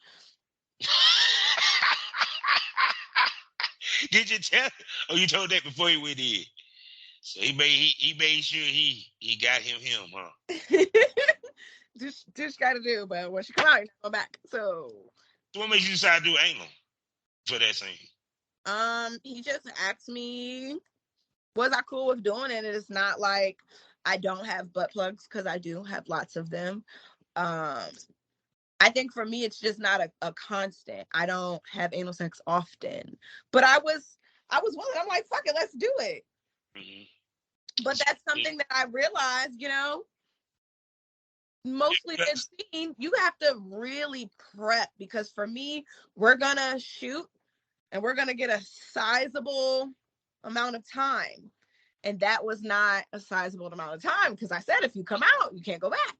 Did you tell? Oh, you told that before he went in. So he made sure he got him, huh? just got to do, but when she come out, you're not going back. So what made you decide to do anal for that scene? He just asked me, was I cool with doing it? And it's not like I don't have butt plugs because I do have lots of them. I think for me, it's just not a constant. I don't have anal sex often, but I was willing. I'm like, fuck it, let's do it. Mm-hmm. But that's something that I realized, mostly mid-scene, you have to really prep, because for me, we're gonna shoot and we're gonna get a sizable amount of time. And that was not a sizable amount of time, because I said if you come out, you can't go back.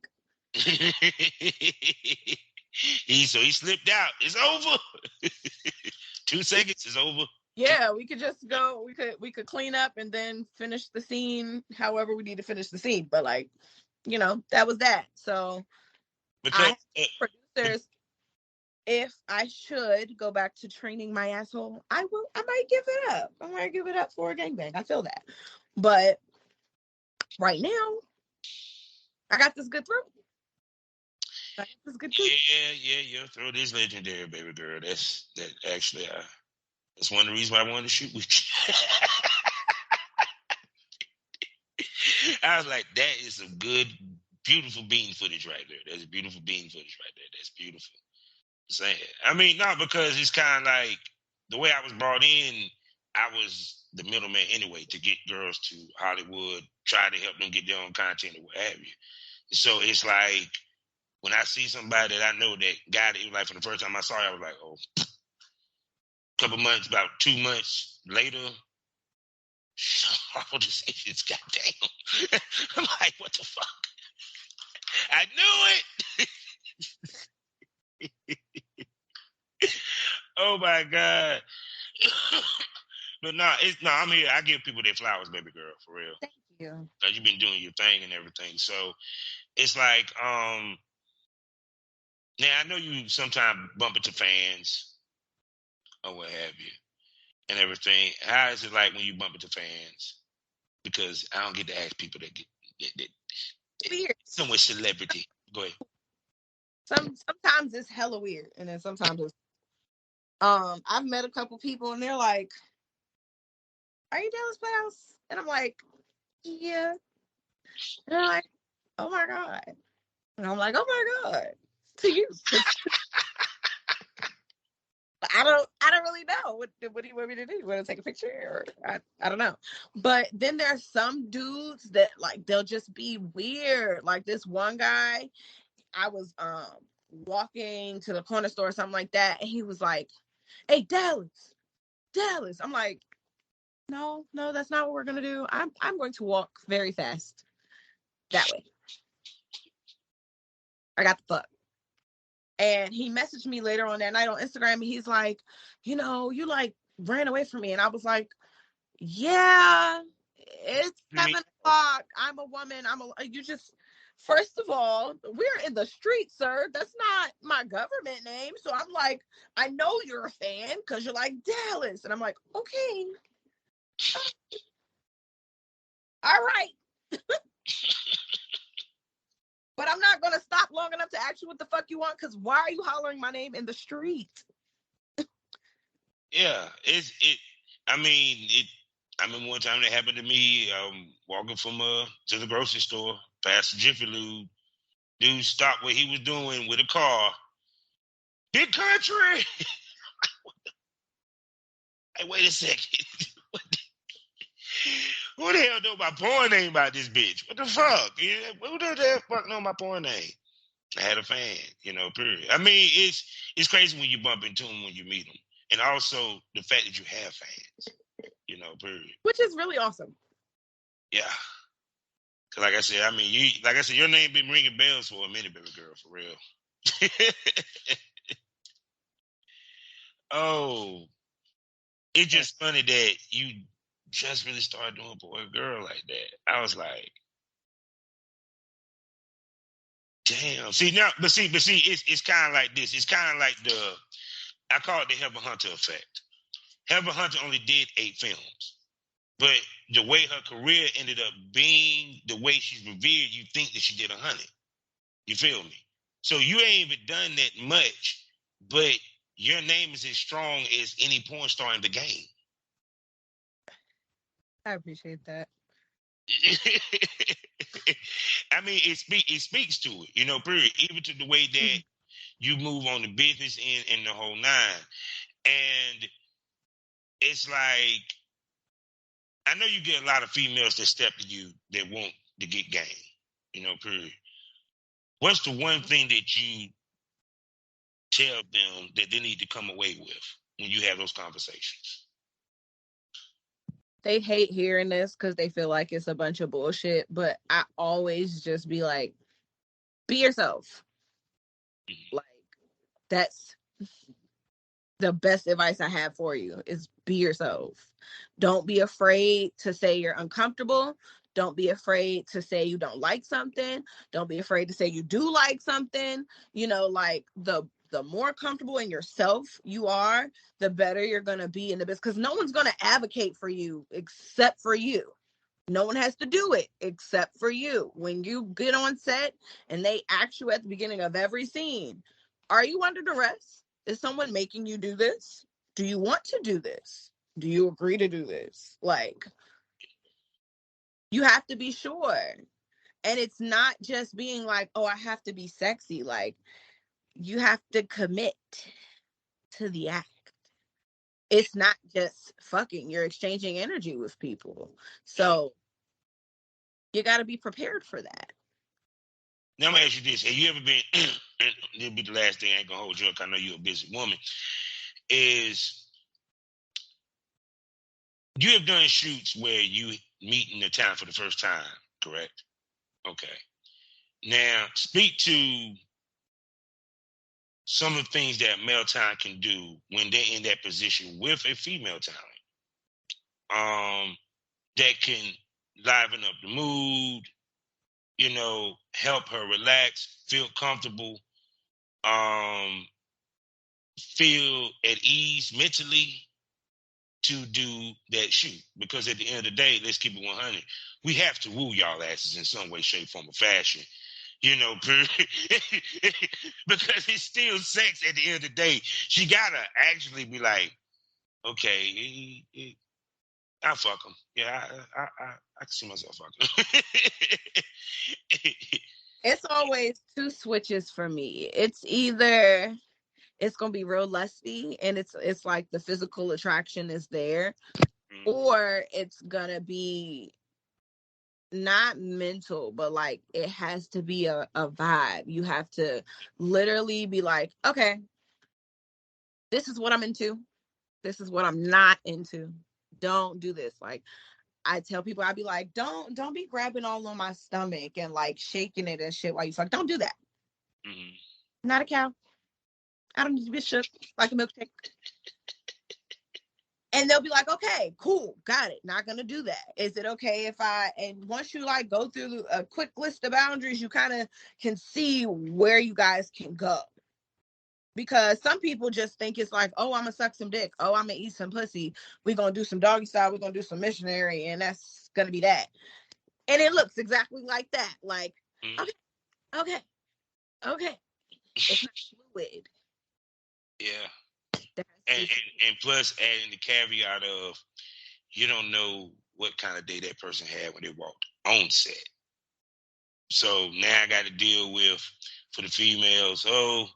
he slipped out. It's over. 2 seconds is over. Yeah, we could just go. We could clean up and then finish the scene however we need to finish the scene. But like, that was that. So Because producers, if I should go back to training my asshole, I will. I might give it up. I might give it up for a gangbang. I feel that. But right now, I got this good throat. Yeah, your throat is legendary, baby girl. That's one of the reasons why I wanted to shoot with you. I was like, that is some good, beautiful bean footage right there. That's beautiful bean footage right there. That's beautiful. Saying, I mean, not because it's kind of like the way I was brought in. I was the middleman anyway to get girls to Hollywood, try to help them get their own content or what have you. So it's like when I see somebody that I know that got it, like for the first time I saw it, I was like, oh. About 2 months later, all decisions, goddamn. I'm like, what the fuck? I knew it. Oh my God. But I'm here. I give people their flowers, baby girl, for real. Thank you. Because you've been doing your thing and everything. So it's like, now I know you sometimes bump into fans or what have you and everything. How is it like when you bump into fans? Because I don't get to ask people that weird. So much celebrity. Go ahead. Sometimes it's hella weird, and then sometimes it's I've met a couple people and they're like, "Are you Dallas Playhouse?" And I'm like, "Yeah." And they're like, "Oh my God." And I'm like, "Oh my God." To you. I don't really know. What do you want me to do? You want to take a picture? Or I don't know. But then there's some dudes that like they'll just be weird. Like this one guy, I was walking to the corner store or something like that, and he was like, "Hey, Dallas." I'm like, no, that's not what we're gonna do. I'm going to walk very fast that way. I got the fuck. And he messaged me later on that night on Instagram, and he's like, you like ran away from me. And I was like, yeah, it's 7:00. I'm a woman. First of all, we're in the street, sir. That's not my government name. So I'm like, I know you're a fan because you're like Dallas. And I'm like, okay. All right. But I'm not going to stop long enough to ask you what the fuck you want, because why are you hollering my name in the street? Yeah, I remember one time that happened to me, walking to the grocery store, past the Jiffy Lube. Dude stopped what he was doing with a car. Big country! Hey, wait a second. Who the hell know my porn name about this bitch? What the fuck? Who the fuck know my porn name? I had a fan, period. I mean, it's crazy when you bump into them when you meet them. And also the fact that you have fans, period. Which is really awesome. Yeah. Cause like I said, your name been ringing bells for a minute, baby girl, for real. Oh, it's just funny that you just really started doing boy and girl like that. I was like, damn. See now, but see, it's kind of like this. It's kind of like I call it the Heather Hunter effect. Heather Hunter only did 8 films, but the way her career ended up being, the way she's revered, you think that she did 100. You feel me? So you ain't even done that much, but your name is as strong as any porn star in the game. I appreciate that. I mean, it speaks to it, period. Even to the way that you move on the business and the whole nine. And it's like, I know you get a lot of females that step to you that want to get game, period. what's the one thing that you tell them that they need to come away with when you have those conversations? They hate hearing this because they feel like it's a bunch of bullshit, but I always just be like, be yourself. Like, that's the best advice I have for you is be yourself. Don't be afraid to say you're uncomfortable. Don't be afraid to say you don't like something. Don't be afraid to say you do like something. You know, like the more comfortable in yourself you are, the better you're going to be in the business, because no one's going to advocate for you except for you. No one has to do it except for you. When you get on set and they ask you at the beginning of every scene, are you under duress? Is someone making you do this? Do you want to do this? Do you agree to do this? Like, you have to be sure. And it's not just being like, oh, I have to be sexy. Like, you have to commit to the act. It's not just fucking. You're exchanging energy with people. So you got to be prepared for that. Now I'm gonna ask you this: have you ever been? And it'll be the last thing. I ain't gonna hold you up. I know you're a busy woman. Is you have done shoots where you meeting the talent for the first time, correct? Okay. Now speak to some of the things that male talent can do when they're in that position with a female talent. That can liven up the mood, you know, help her relax, feel comfortable, feel at ease mentally to do that shoot. Because at the end of the day, let's keep it 100. We have to woo y'all asses in some way, shape, form, or fashion. You know, because it's still sex at the end of the day. She gotta actually be like, okay, I'll fuck him. Yeah, I can see myself fucking. It's always two switches for me. It's either it's gonna be real lusty and it's like the physical attraction is there, or it's gonna be not mental, but like it has to be a vibe. You have to literally be like, okay, this is what I'm into. This is what I'm not into. Don't do this. Like, I tell people, I'd be like, don't be grabbing all on my stomach and like shaking it and shit while you fuck. Don't do that. Mm-hmm. I'm not a cow. I don't need to be shook like a milkshake. And they'll be like, okay, cool, got it. Not gonna do that. Is it okay if and once you like go through a quick list of boundaries, you kind of can see where you guys can go. Because some people just think it's like, oh, I'm gonna suck some dick. Oh, I'm gonna eat some pussy. We're gonna do some doggy style. We're gonna do some missionary, and that's gonna be that. And it looks exactly like that. Like, okay. It's not fluid. Yeah. And plus adding the caveat of you don't know what kind of day that person had when they walked on set. So now I got to deal with, for the females, oh,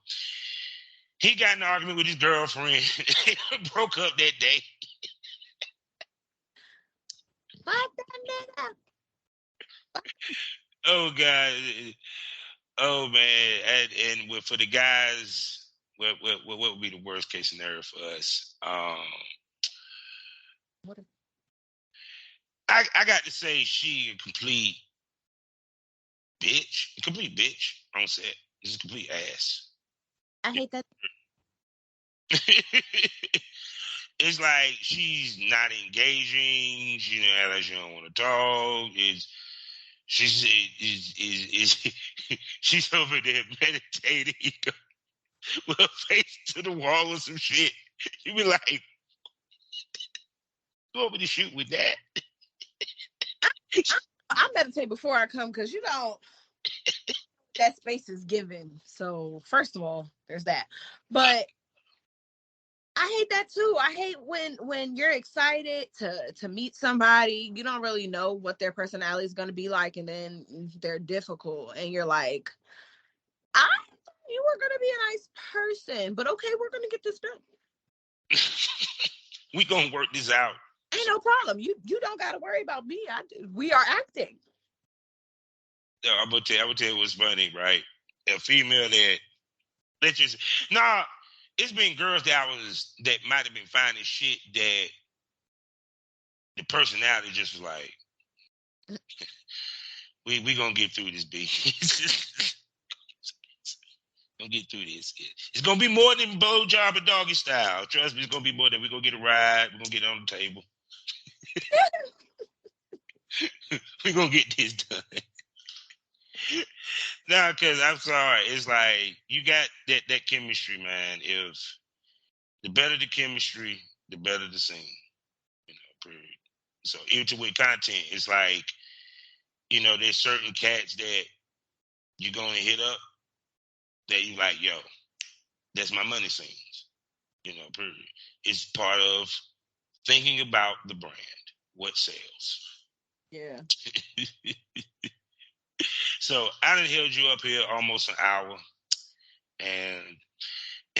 he got in an argument with his girlfriend. Broke up that day. Oh, God. Oh, man. And for the guys, what would be the worst case scenario for us? I got to say she a complete bitch on set. She's a complete ass. I hate that. It's like she's not engaging. She don't want to talk. She's over there meditating with her face to the wall or some shit. You be like, you want me to shoot with that? I meditate before I come because you don't. That space is given. So first of all, there's that. But I hate that too. I hate when you're excited to meet somebody, you don't really know what their personality is going to be like, and then they're difficult, and you're like, I thought you were going to be a nice person, but okay, we're going to get this done. We gonna work this out. Ain't no problem. You don't got to worry about me. I do. We are acting. I'm gonna tell you what's funny, right? a female that just it's been girls that might have been finding shit that the personality just was like, we gonna get through this, B. Gonna get through this. It's gonna be more than blowjob and doggy style. Trust me, it's gonna be more than we're gonna get a ride. We're gonna get it on the table. We're gonna get this done. No, because I'm sorry. It's like you got that chemistry, man. If the better the chemistry, the better the scene. Period. So even with content, it's like, there's certain cats that you're gonna hit up that you like, yo, that's my money scenes. Period. It's part of thinking about the brand, what sells. Yeah. So I done held you up here almost an hour, and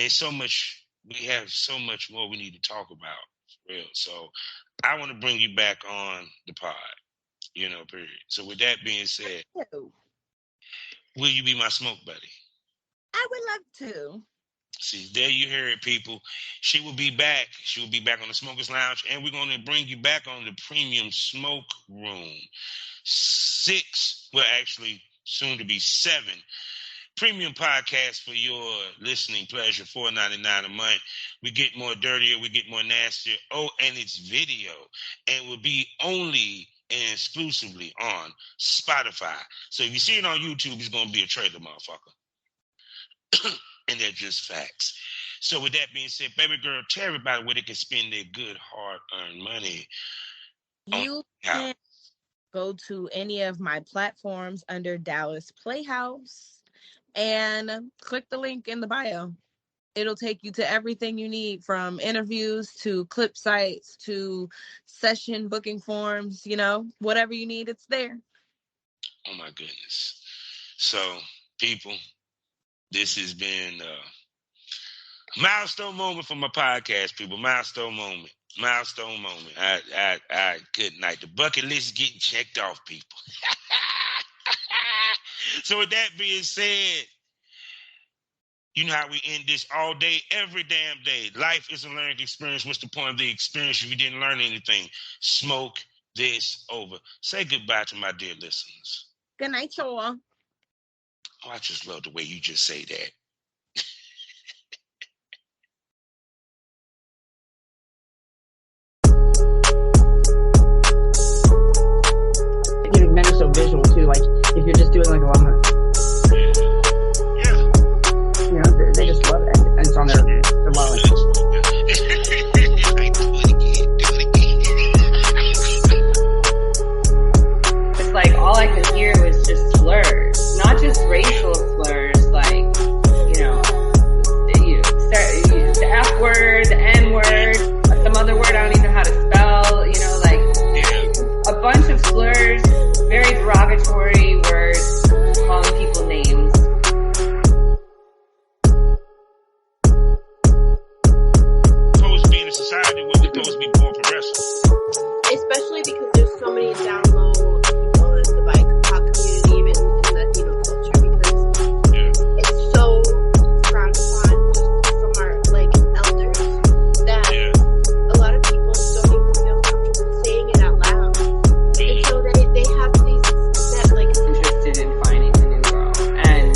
so much. We have so much more we need to talk about, for real. So I want to bring you back on the pod, period. So with that being said, will you be my smoke buddy? I would love to. See, there you hear it, people. She will be back. She will be back on the Smokers Lounge, and we're going to bring you back on the Premium Smoke Room. 6, well, actually, soon to be 7 premium podcasts for your listening pleasure. $4.99 a month. We get more dirtier. We get more nastier. Oh, and it's video, and will be only and exclusively on Spotify. So if you see it on YouTube, it's going to be a trailer, motherfucker. And they're just facts. So with that being said, baby girl, tell everybody where they can spend their good, hard-earned money. You can go to any of my platforms under Dallas Playhouse and click the link in the bio. It'll take you to everything you need, from interviews to clip sites to session booking forms, whatever you need, it's there. Oh my goodness. So, people, this has been a milestone moment for my podcast, people. Milestone moment. I good night. The bucket list is getting checked off, people. So with that being said, you know how we end this all day, every damn day. Life is a learning experience. What's the point of the experience if you didn't learn anything? Smoke this over. Say goodbye to my dear listeners. Good night, y'all. Oh, I just love the way you just say that. Men are so visual too. Like if you're just doing like a lot of, they just love it, and it's on their love. It's like all I could hear was just slurs, not just racial slurs, like the F word, the N word, some other word I don't even know how to spell. A bunch of slurs. Very derogatory words, calling people names. Supposed to be in a society where we're supposed to be more progressive. Especially because there's so many down low people in the BIPOC community, even in Latino culture, because it's so frowned upon from our elders that a lot of people don't even feel comfortable saying it out loud. And so they have interested in finding a new girl, and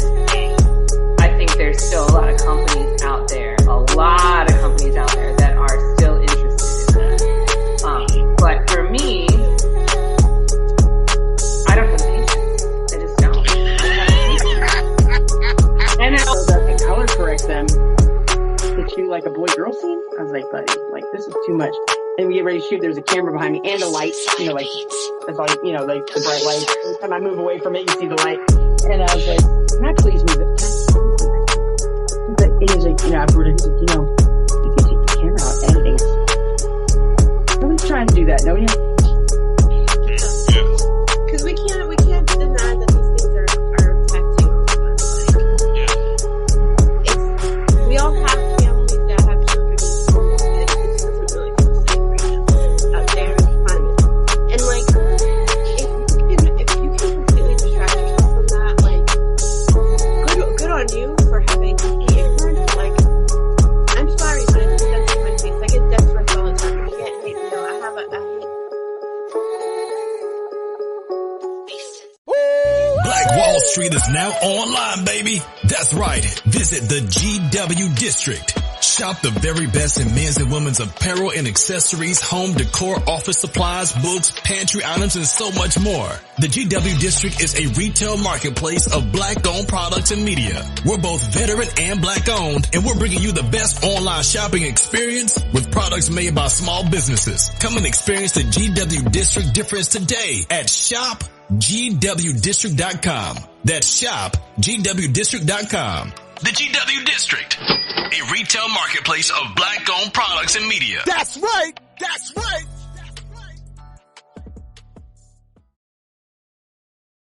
I think there's still a lot of companies out there that are still interested in that. But for me, I don't have patience. I just don't. And I also color correct them to shoot like a boy-girl scene. I was like, buddy, this is too much. And we get ready to shoot. There's a camera behind me and a light. That's all. Like the bright light. Every time I move away from it, you see the light. And I was like, can I please move it? He was like, afterward, he's like, you can take the camera out, editing. Nobody's trying to do that, no? Because we can't deny that these things are affecting us. We all have families that have children in school, and it doesn't really feel safe right now out there in the climate. And if you can completely distract yourself from that, good District is now online, baby. That's right. Visit the GW District. Shop the very best in men's and women's apparel and accessories, home decor, office supplies, books, pantry items, and so much more. The GW District is a retail marketplace of black-owned products and media. We're both veteran and black-owned, and we're bringing you the best online shopping experience with products made by small businesses. Come and experience the GW District difference today at shopgwdistrict.com. That's shopgwdistrict.com. The GW District, a retail marketplace of black-owned products and media. That's right. That's right.